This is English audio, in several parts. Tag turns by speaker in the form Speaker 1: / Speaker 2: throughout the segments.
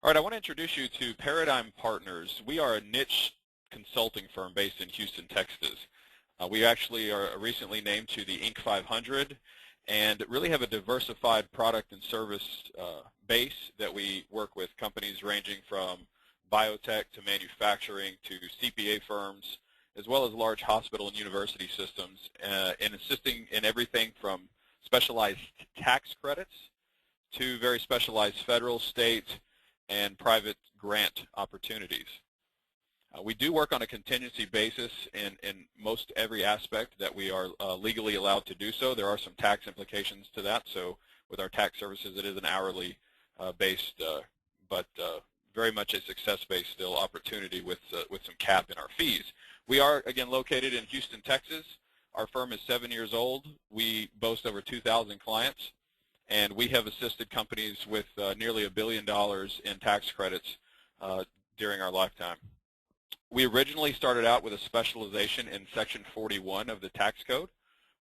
Speaker 1: All right, I want to introduce you to Paradigm Partners. We are a niche consulting firm based in Houston, Texas. We actually are recently named to the Inc. 500 and really have a diversified product and service base that we work with companies ranging from biotech to manufacturing to CPA firms, as well as large hospital and university systems, in assisting in everything from specialized tax credits to very specialized federal, state, and private grant opportunities. We do work on a contingency basis in most every aspect that we are legally allowed to do so. There are some tax implications to that, so with our tax services it is an hourly based but very much a success-based still opportunity with some cap in our fees. We are, again, located in Houston, Texas. Our firm is 7 years old. We boast over 2,000 clients, and we have assisted companies with nearly $1 billion in tax credits during our lifetime. We originally started out with a specialization in Section 41 of the tax code,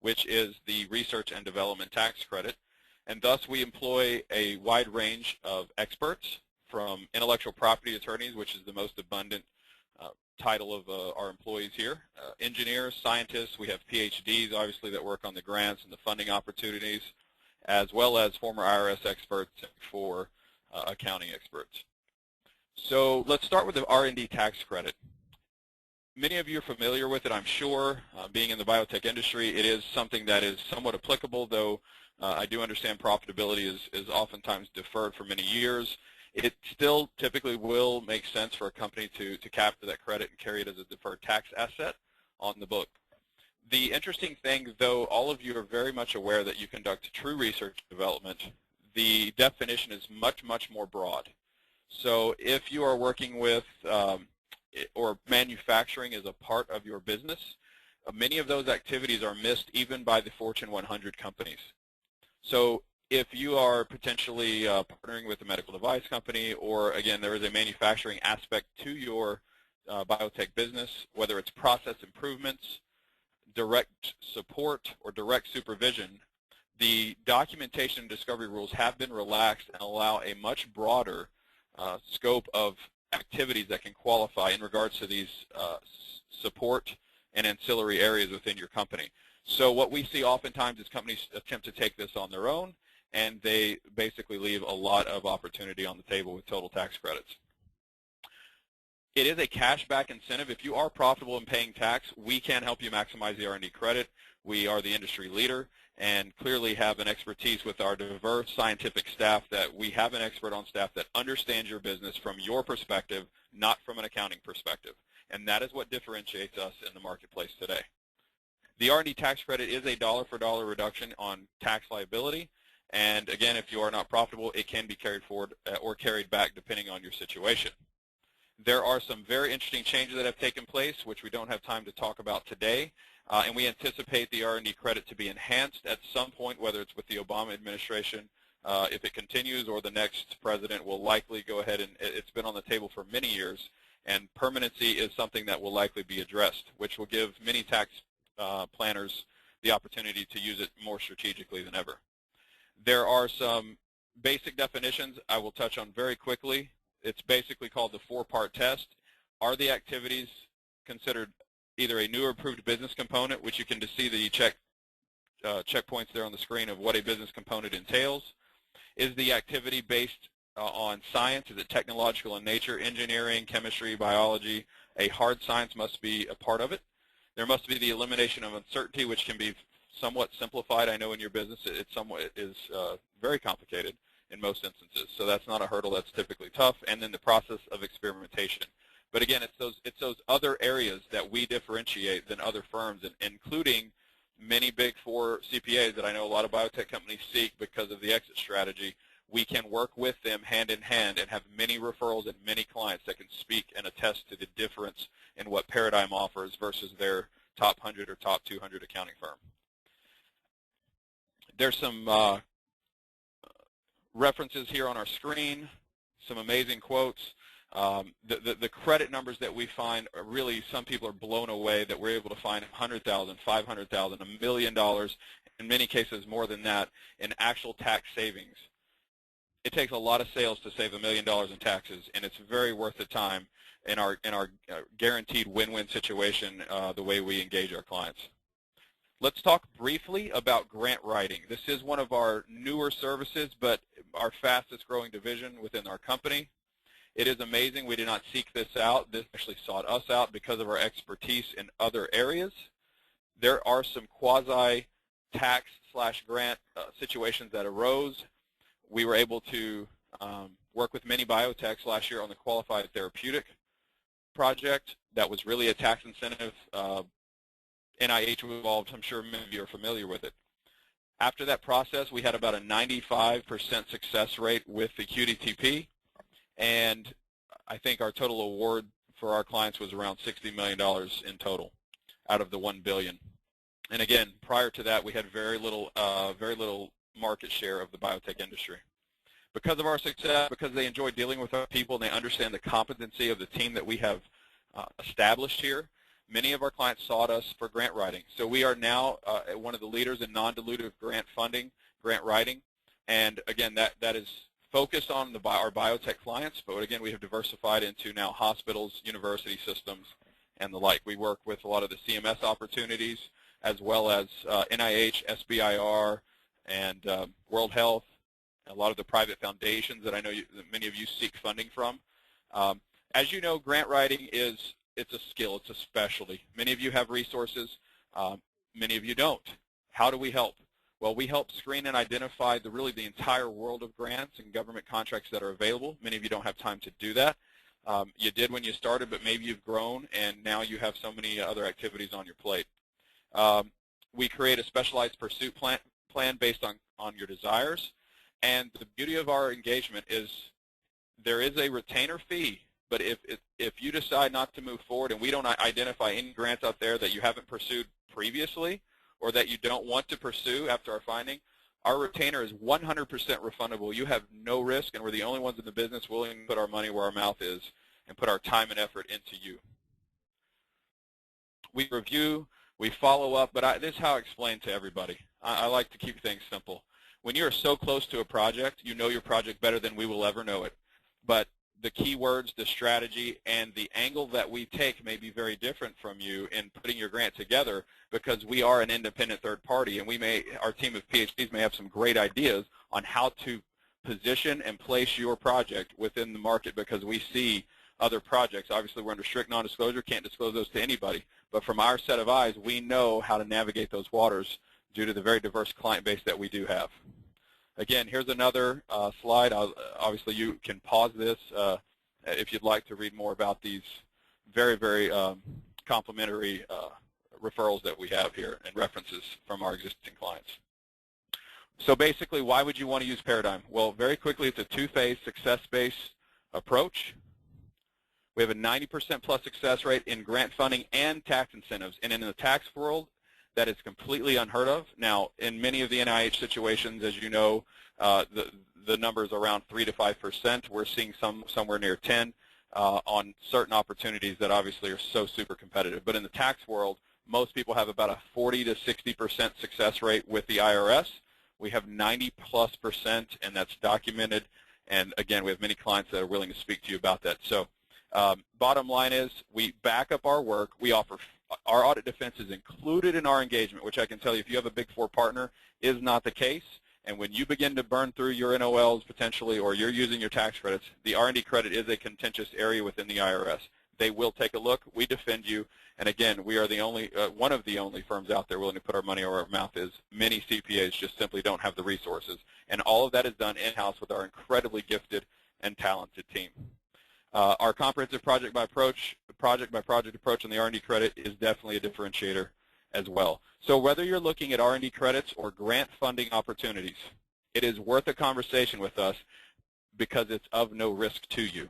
Speaker 1: which is the research and development tax credit, and thus we employ a wide range of experts, from intellectual property attorneys, which is the most abundant title of our employees here, engineers, scientists. We have PhDs, obviously, that work on the grants and the funding opportunities, as well as former IRS experts for accounting experts. So let's start with the R&D tax credit. Many of you are familiar with it, I'm sure. Being in the biotech industry, it is something that is somewhat applicable, though I do understand profitability is oftentimes deferred for many years. It still typically will make sense for a company to capture that credit and carry it as a deferred tax asset on the book. The interesting thing, though all of you are very much aware that you conduct true research and development, the definition is much, much more broad. So if you are working with or manufacturing as a part of your business, many of those activities are missed even by the Fortune 100 companies. So if you are potentially partnering with a medical device company, or again, there is a manufacturing aspect to your biotech business, whether it's process improvements, direct support, or direct supervision, the documentation and discovery rules have been relaxed and allow a much broader scope of activities that can qualify in regards to these support and ancillary areas within your company. So what we see oftentimes is companies attempt to take this on their own, and they basically leave a lot of opportunity on the table with total tax credits. It is a cashback incentive. If you are profitable in paying tax, we can help you maximize the R&D credit. We are the industry leader and clearly have an expertise with our diverse scientific staff, that we have an expert on staff that understands your business from your perspective, not from an accounting perspective. And that is what differentiates us in the marketplace today. The R&D tax credit is a dollar-for-dollar reduction on tax liability. And again, if you are not profitable, it can be carried forward or carried back depending on your situation. There are some very interesting changes that have taken place, which we don't have time to talk about today, and we anticipate the R&D credit to be enhanced at some point, whether it's with the Obama administration, if it continues, or the next president will likely go ahead, and it's been on the table for many years, and permanency is something that will likely be addressed, which will give many tax planners the opportunity to use it more strategically than ever. There are some basic definitions I will touch on very quickly. It's basically called the four-part test. Are the activities considered either a new or approved business component, which you can just see the checkpoints there on the screen of what a business component entails? Is the activity based on science? Is it technological in nature, engineering, chemistry, biology? A hard science must be a part of it. There must be the elimination of uncertainty, which can be somewhat simplified. I know in your business it is very complicated in most instances, so that's not a hurdle that's typically tough. And then the process of experimentation. But again, it's those other areas that we differentiate than other firms, and including many Big Four CPAs that I know a lot of biotech companies seek because of the exit strategy. We can work with them hand in hand and have many referrals and many clients that can speak and attest to the difference in what Paradigm offers versus their top 100 or top 200 accounting firm. There's some references here on our screen, some amazing quotes. The credit numbers that we find are really, some people are blown away that we're able to find $100,000, $500,000, $1 million, in many cases more than that, in actual tax savings. it takes a lot of sales to save $1 million in taxes, and it's very worth the time in our guaranteed win-win situation the way we engage our clients. Let's talk briefly about grant writing. This is one of our newer services, but our fastest growing division within our company. It is amazing. We did not seek this out. This actually sought us out because of our expertise in other areas. There are some quasi-tax/grant situations that arose. We were able to work with many biotechs last year on the Qualified Therapeutic project. That was really a tax incentive. NIH was involved. I'm sure many of you are familiar with it. After that process, we had about a 95% success rate with the QDTP, and I think our total award for our clients was around $60 million in total out of the $1 billion. And again, prior to that, we had very little market share of the biotech industry. Because of our success, because they enjoy dealing with our people and they understand the competency of the team that we have established here, many of our clients sought us for grant writing. So we are now one of the leaders in non-dilutive grant funding, grant writing. And again, that is focused on our biotech clients, but again, we have diversified into now hospitals, university systems, and the like. We work with a lot of the CMS opportunities, as well as NIH, SBIR, and World Health, a lot of the private foundations that I know that many of you seek funding from. As you know, grant writing it's a skill, it's a specialty. Many of you have resources, many of you don't. How do we help? Well, we help screen and identify really the entire world of grants and government contracts that are available. Many of you don't have time to do that. You did when you started, but maybe you've grown and now you have so many other activities on your plate. We create a specialized pursuit plan based on your desires. And the beauty of our engagement is there is a retainer fee, but if you decide not to move forward and we don't identify any grants out there that you haven't pursued previously or that you don't want to pursue after our finding, our retainer is 100% refundable. You have no risk, and we're the only ones in the business willing to put our money where our mouth is and put our time and effort into you. We review, we follow up, but this is how I explain to everybody. I like to keep things simple. When you're so close to a project, you know your project better than we will ever know it. But the keywords, the strategy, and the angle that we take may be very different from you in putting your grant together because we are an independent third party, and our team of PhDs may have some great ideas on how to position and place your project within the market because we see other projects. Obviously, we're under strict non-disclosure, can't disclose those to anybody. But from our set of eyes, we know how to navigate those waters due to the very diverse client base that we do have. Again, here's another slide. Obviously, you can pause this if you'd like to read more about these very, very complimentary referrals that we have here and references from our existing clients. So basically, why would you want to use Paradigm? Well, very quickly, it's a two-phase success-based approach. We have a 90% plus success rate in grant funding and tax incentives. And in the tax world, that is completely unheard of. Now, in many of the NIH situations, as you know, the number is around 3 to 5%. We're seeing somewhere near 10 on certain opportunities that obviously are so super competitive. But in the tax world, most people have about a 40 to 60% success rate with the IRS. We have 90+%, and that's documented. And again, we have many clients that are willing to speak to you about that. So bottom line is we back up our work. We offer our audit defense is included in our engagement, which I can tell you if you have a Big Four partner is not the case. And when you begin to burn through your NOLs potentially or you're using your tax credits, the R&D credit is a contentious area within the IRS. They will take a look. We defend you. And again, we are the only one of the only firms out there willing to put our money where our mouth is. Many CPAs just simply don't have the resources. And all of that is done in-house with our incredibly gifted and talented team. Our comprehensive project-by-project approach on the R&D credit is definitely a differentiator as well. So whether you're looking at R&D credits or grant funding opportunities, it is worth a conversation with us because it's of no risk to you.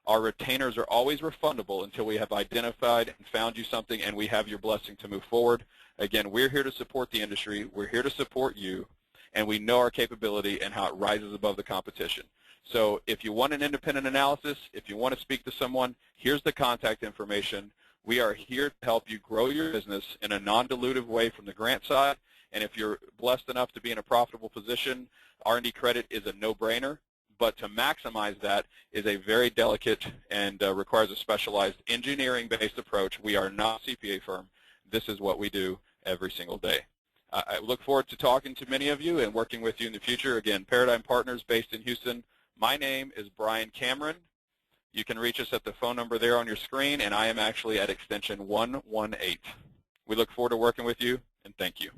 Speaker 1: Our retainers are always refundable until we have identified and found you something and we have your blessing to move forward. Again, we're here to support the industry. We're here to support you, and we know our capability and how it rises above the competition. So if you want an independent analysis, if you want to speak to someone, here's the contact information. We are here to help you grow your business in a non-dilutive way from the grant side. And if you're blessed enough to be in a profitable position, R&D credit is a no-brainer. but to maximize that is a very delicate and requires a specialized engineering-based approach. We are not a CPA firm. This is what we do every single day. I look forward to talking to many of you and working with you in the future. Again, Paradigm Partners based in Houston. My name is Brian Cameron. You can reach us at the phone number there on your screen, and I am actually at extension 118. We look forward to working with you, and thank you.